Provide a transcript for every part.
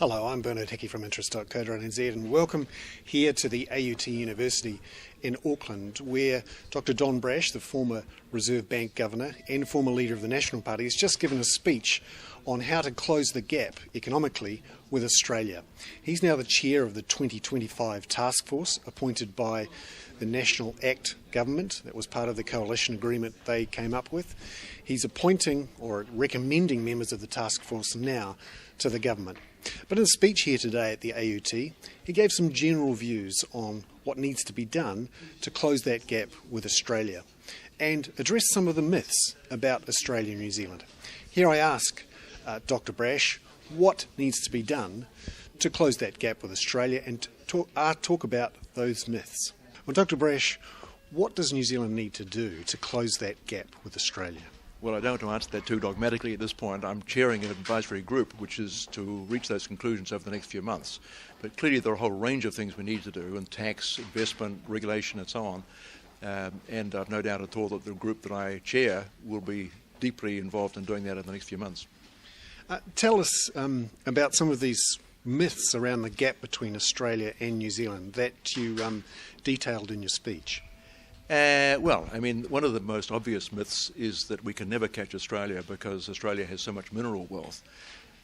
Hello, I'm Bernard Hickey from interest.co.nz and welcome here to the AUT University in Auckland, where Dr. Don Brash, the former Reserve Bank Governor and former leader of the National Party, has just given a speech on how to close the gap economically with Australia. He's now the chair of the 2025 Taskforce, appointed by the National ACT government. That was part of the coalition agreement they came up with. He's appointing or recommending members of the Taskforce now to the government. But in a speech here today at the AUT, he gave some general views on what needs to be done to close that gap with Australia and address some of the myths about Australia and New Zealand. Here I ask Dr. Brash what needs to be done to close that gap with Australia and talk about those myths. Well, Dr. Brash, what does New Zealand need to do to close that gap with Australia? Well, I don't want to answer that too dogmatically at this point. I'm chairing an advisory group which is to reach those conclusions over the next few months. But clearly there are a whole range of things we need to do, in tax, investment, regulation and so on. And I've no doubt at all that the group that I chair will be deeply involved in doing that in the next few months. Tell us about some of these myths around the gap between Australia and New Zealand that you detailed in your speech. One of the most obvious myths is that we can never catch Australia because Australia has so much mineral wealth.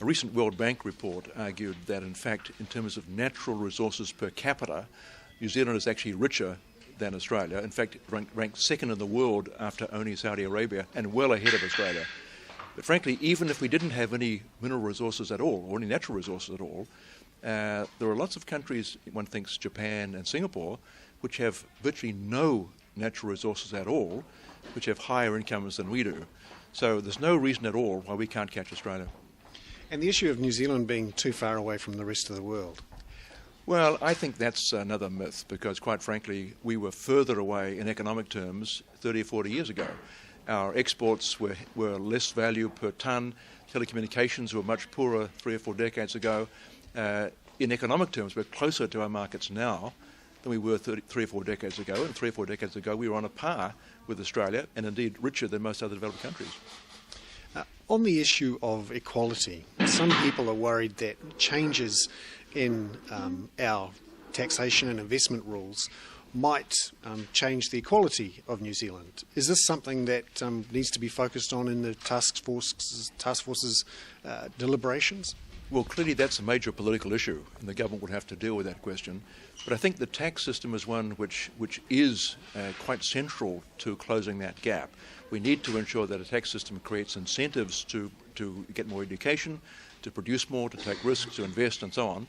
A recent World Bank report argued that, in fact, in terms of natural resources per capita, New Zealand is actually richer than Australia. In fact, ranked second in the world after only Saudi Arabia and well ahead of Australia. But frankly, even if we didn't have any mineral resources at all, or any natural resources at all, there are lots of countries, one thinks Japan and Singapore, which have virtually no natural resources at all, which have higher incomes than we do. So there's no reason at all why we can't catch Australia. And the issue of New Zealand being too far away from the rest of the world? Well, I think that's another myth because, quite frankly, we were further away in economic terms 30 or 40 years ago. Our exports were less value per tonne. Telecommunications were much poorer 3 or 4 decades ago. In economic terms, we're closer to our markets now than we were 3 or 4 decades ago. And 3 or 4 decades ago, we were on a par with Australia and indeed richer than most other developed countries. On the issue of equality, some people are worried that changes in our taxation and investment rules might change the equality of New Zealand. Is this something that needs to be focused on in the Taskforce's deliberations? Well, clearly that's a major political issue, and the government would have to deal with that question. But I think the tax system is one which is quite central to closing that gap. We need to ensure that a tax system creates incentives to get more education, to produce more, to take risks, to invest, and so on.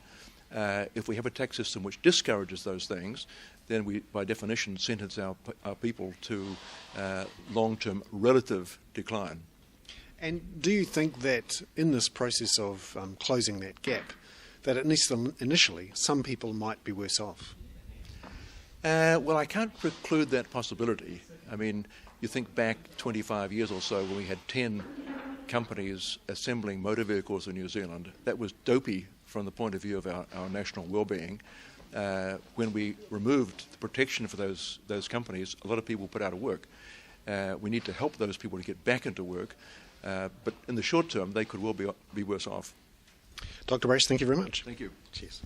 If we have a tax system which discourages those things, then we, by definition, sentence our people to long-term relative decline. And do you think that in this process of closing that gap, that at least initially some people might be worse off? Well, I can't preclude that possibility. I mean, you think back 25 years or so when we had 10 companies assembling motor vehicles in New Zealand. That was dopey from the point of view of our national well-being. When we removed the protection for those companies, a lot of people put out of work. We need to help those people to get back into work. But in the short term, they could well be worse off. Dr. Bryce, thank you very much. Thank you. Cheers.